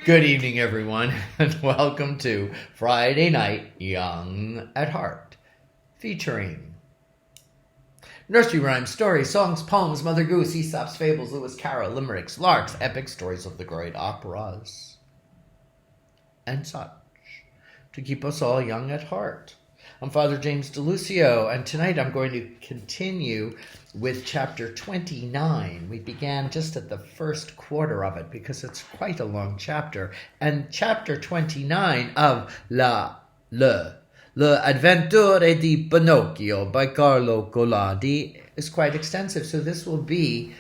Good evening, everyone, and welcome to Friday Night Young at Heart, featuring nursery rhymes, stories, songs, poems, Mother Goose, Aesop's fables, Lewis Carroll, limericks, larks, epic stories of the great operas, and such, to keep us all young at heart. I'm Father James DiLuzio, and tonight I'm going to continue with chapter 29. We began just at the first quarter of it because it's quite a long chapter. And chapter 29 of Le Avventure di Pinocchio by Carlo Collodi is quite extensive. So this will be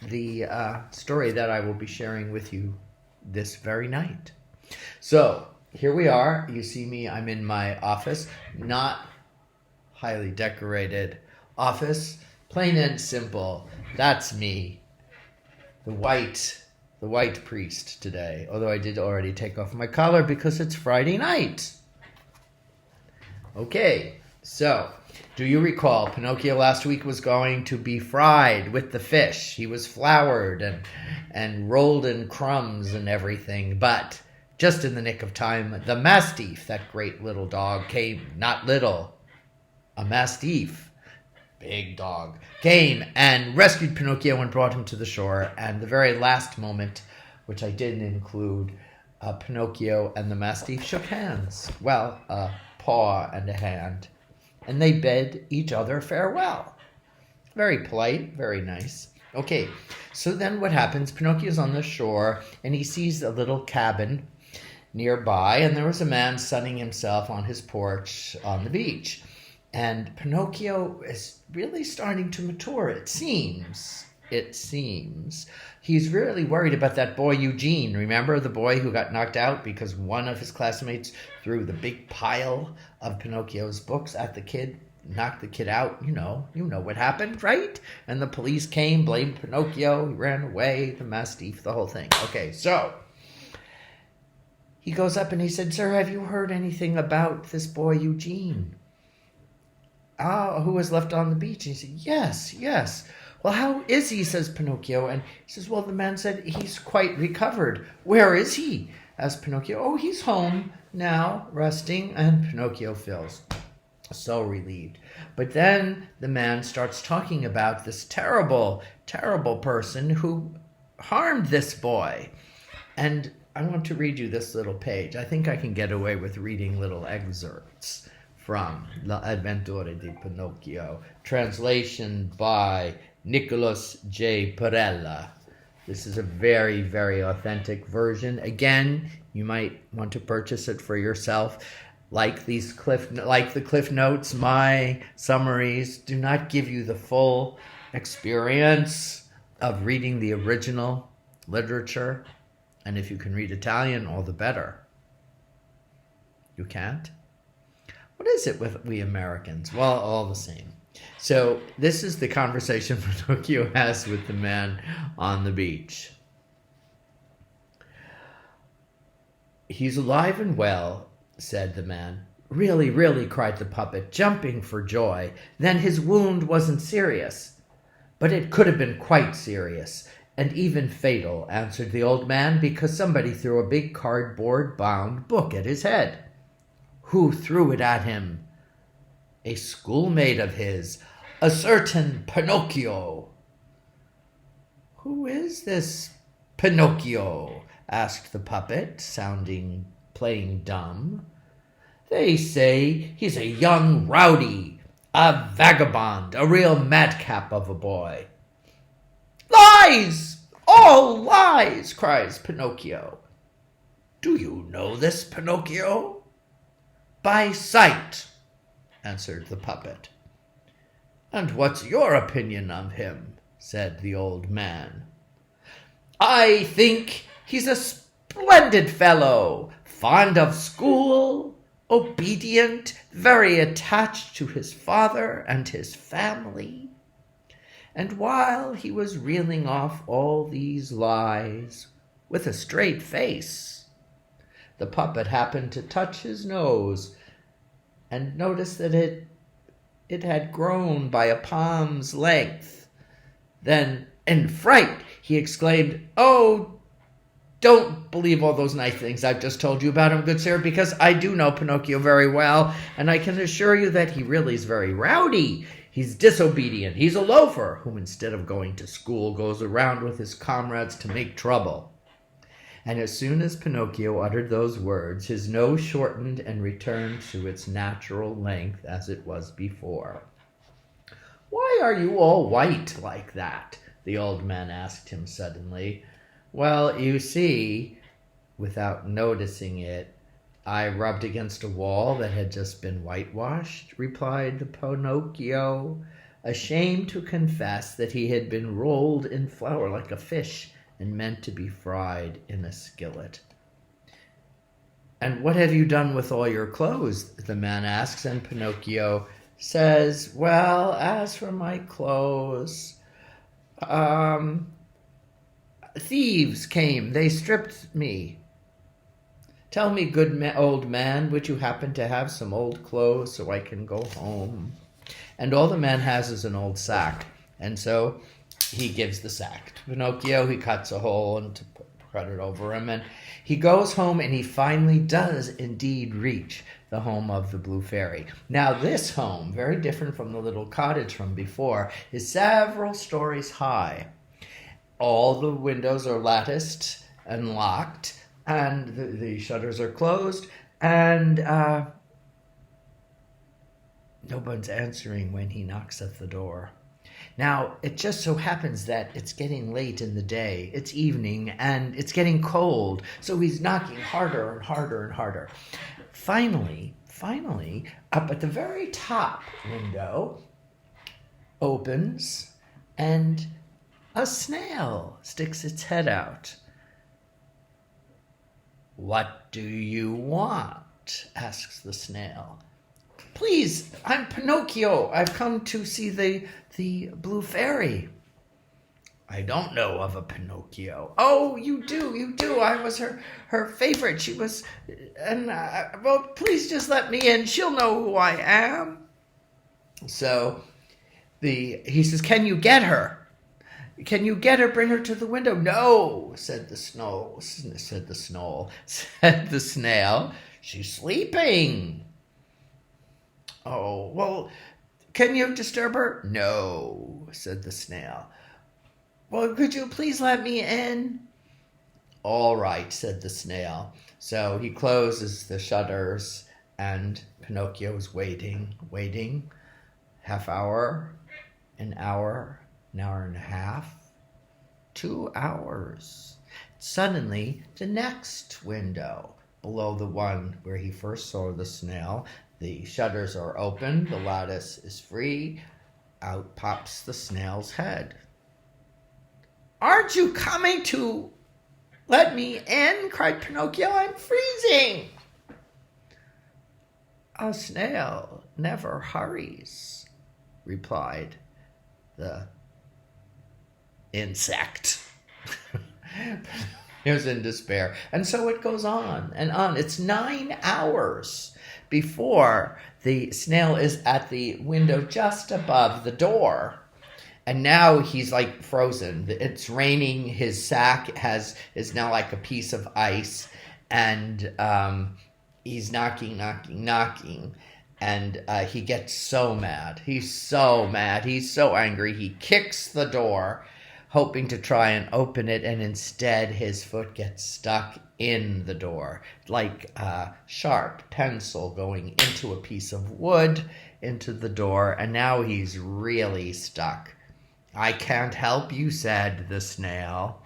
the story that I will be sharing with you this very night. So here we are. You see me, I'm in my office, not highly decorated office, plain and simple. That's me, the white priest today, although I did already take off my collar because it's Friday night. Okay, so do you recall Pinocchio last week was going to be fried with the fish? He was floured and rolled in crumbs and everything, but just in the nick of time, the Mastiff, that great little dog, came, not little, a Mastiff, big dog, came and rescued Pinocchio and brought him to the shore. And the very last moment, which I didn't include, Pinocchio and the Mastiff shook hands. Well, a paw and a hand. And they bid each other farewell. Very polite, very nice. Okay, so then what happens? Pinocchio's on the shore and he sees a little cabin nearby, and there was a man sunning himself on his porch on the beach. And Pinocchio is really starting to mature, it seems. He's really worried about that boy Eugene. Remember the boy who got knocked out because one of his classmates threw the big pile of Pinocchio's books at the kid, knocked the kid out? You know what happened, right? And the police came, blamed Pinocchio, he ran away, the Mastiff, the whole thing. Okay, so he goes up and he said, "Sir, have you heard anything about this boy Eugene? Who was left on the beach?" And he said, Yes. "Well, how is he?" says Pinocchio. And he says, "Well, the man said he's quite recovered." "Where is he?" asked Pinocchio. "Oh, he's home now, resting." And Pinocchio feels so relieved. But then the man starts talking about this terrible, terrible person who harmed this boy. And I want to read you this little page. I think I can get away with reading little excerpts from L'Avventure di Pinocchio, translation by Nicholas J. Perella. This is a very, very authentic version. Again, you might want to purchase it for yourself. Like the Cliff Notes, my summaries do not give you the full experience of reading the original literature. And if you can read Italian, all the better. You can't? What is it with we Americans? Well, all the same. So this is the conversation Pinocchio has with the man on the beach. "He's alive and well," said the man. "Really, really," cried the puppet, jumping for joy. "Then his wound wasn't serious." "But it could have been quite serious, and even fatal," answered the old man, "because somebody threw a big cardboard-bound book at his head." "Who threw it at him?" "A schoolmate of his, a certain Pinocchio." "Who is this Pinocchio?" asked the puppet, playing dumb. "They say he's a young rowdy, a vagabond, a real madcap of a boy." "Lies! All lies!" cries Pinocchio. "Do you know this Pinocchio?" "By sight," answered the puppet. "And what's your opinion of him?" said the old man. "I think he's a splendid fellow, fond of school, obedient, very attached to his father and his family." And while he was reeling off all these lies with a straight face, the puppet happened to touch his nose and noticed that it had grown by a palm's length. Then, in fright, he exclaimed, "Oh, Don't believe all those nice things I've just told you about him, good sir, because I do know Pinocchio very well, and I can assure you that he really is very rowdy. He's disobedient. He's a loafer who, instead of going to school, goes around with his comrades to make trouble. And as soon as Pinocchio uttered those words, his nose shortened and returned to its natural length as it was before. "Why are you all white like that?" the old man asked him suddenly. "Well, you see," without noticing it, "I rubbed against a wall that had just been whitewashed," replied the Pinocchio, ashamed to confess that he had been rolled in flour like a fish and meant to be fried in a skillet. "And what have you done with all your clothes?" the man asks, and Pinocchio says, "Well, as for my clothes, thieves came, they stripped me. Tell me, good old man, would you happen to have some old clothes so I can go home?" And all the man has is an old sack, and so he gives the sack to Pinocchio. He cuts a hole and to put it over him, and he goes home, and he finally does indeed reach the home of the Blue Fairy. Now this home, very different from the little cottage from before, is several stories high. All the windows are latticed and locked, and the shutters are closed, and no one's answering when he knocks at the door. Now, it just so happens that it's getting late in the day, it's evening, and it's getting cold, so he's knocking harder and harder and harder. Finally, up at the very top window opens, and a snail sticks its head out. "What do you want?" asks the snail. "Please, I'm Pinocchio. I've come to see the Blue Fairy." "I don't know of a Pinocchio." "Oh, you do. I was her favorite. She was, and well, please just let me in. She'll know who I am." So he says, "Can you get her? Can you get her? Bring her to the window." "No," said the snail. "She's sleeping." "Oh, well, can you disturb her?" "No," said the snail. "Well, could you please let me in?" "All right," said the snail. So he closes the shutters, and Pinocchio's waiting, half hour, an hour and a half, 2 hours. Suddenly, the next window, below the one where he first saw the snail, the shutters are open, the lattice is free, out pops the snail's head. "Aren't you coming to let me in?" cried Pinocchio. "I'm freezing." "A snail never hurries," replied the insect. He was in despair. And so it goes on and on. It's 9 hours before the snail is at the window just above the door. And now he's like frozen. It's raining. His sack is now like a piece of ice. And he's knocking. And he gets so mad. He's so mad. He's so angry. He kicks the door, hoping to try and open it, and instead his foot gets stuck in the door, like a sharp pencil going into a piece of wood into the door, and now he's really stuck. "I can't help you," said the snail.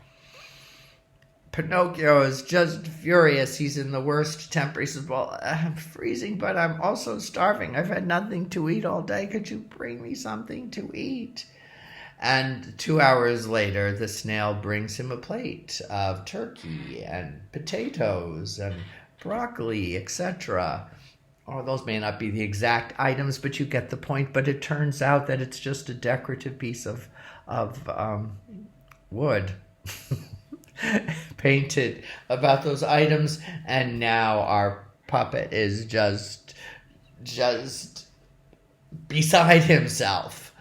Pinocchio is just furious. He's in the worst temper. He says, "Well, I'm freezing, but I'm also starving. I've had nothing to eat all day. Could you bring me something to eat?" And 2 hours later, the snail brings him a plate of turkey and potatoes and broccoli, etc. Oh, those may not be the exact items, but you get the point. But it turns out that it's just a decorative piece of wood painted about those items. And now our puppet is just beside himself.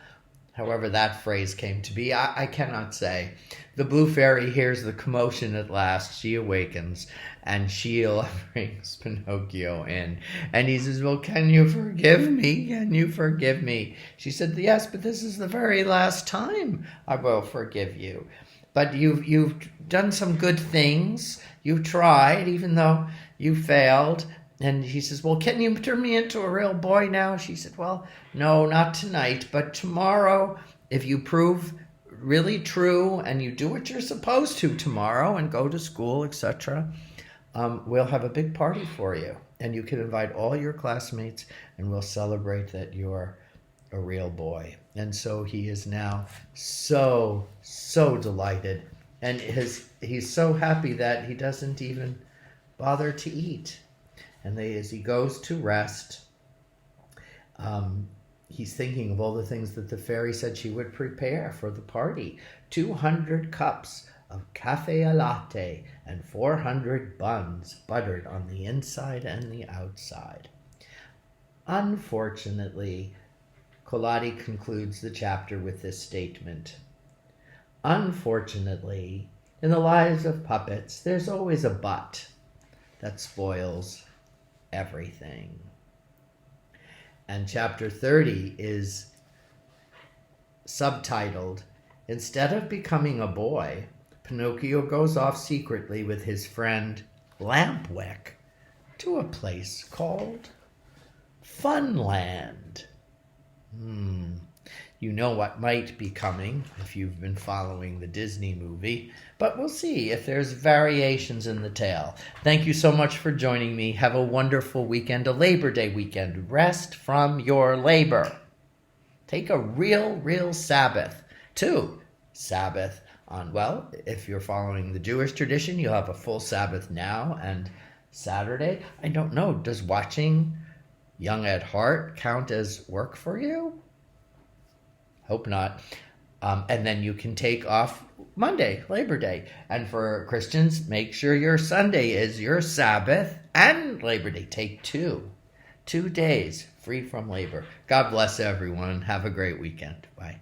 however that phrase came to be, I cannot say. The blue fairy hears the commotion at last. She awakens, and Sheila brings Pinocchio in. And he says, well, can you forgive me? Can you forgive me? She said, yes, but this is the very last time I will forgive you. But you've done some good things. You've tried, even though you failed. And he says, well, can you turn me into a real boy now? She said, well, no, not tonight, but tomorrow, if you prove really true and you do what you're supposed to tomorrow and go to school, etc., we'll have a big party for you. And you can invite all your classmates and we'll celebrate that you're a real boy. And so he is now so delighted. And he's so happy that he doesn't even bother to eat. And as he goes to rest, he's thinking of all the things that the fairy said she would prepare for the party. 200 cups of cafe a latte and 400 buns buttered on the inside and the outside. Unfortunately, Kolati concludes the chapter with this statement. Unfortunately, in the lives of puppets, there's always a but that spoils everything. And chapter 30 is subtitled, Instead of Becoming a Boy, Pinocchio goes off secretly with his friend Lampwick to a place called Funland. You know what might be coming if you've been following the Disney movie, but we'll see if there's variations in the tale. Thank you so much for joining me. Have a wonderful weekend, a Labor Day weekend. Rest from your labor. Take a real Sabbath, too. Sabbath on, well, if you're following the Jewish tradition, you'll have a full Sabbath now and Saturday. I don't know, does watching Young at Heart count as work for you? Hope not. And then you can take off Monday, Labor Day. And for Christians, make sure your Sunday is your Sabbath and Labor Day. Take 2 days free from labor. God bless everyone. Have a great weekend. Bye.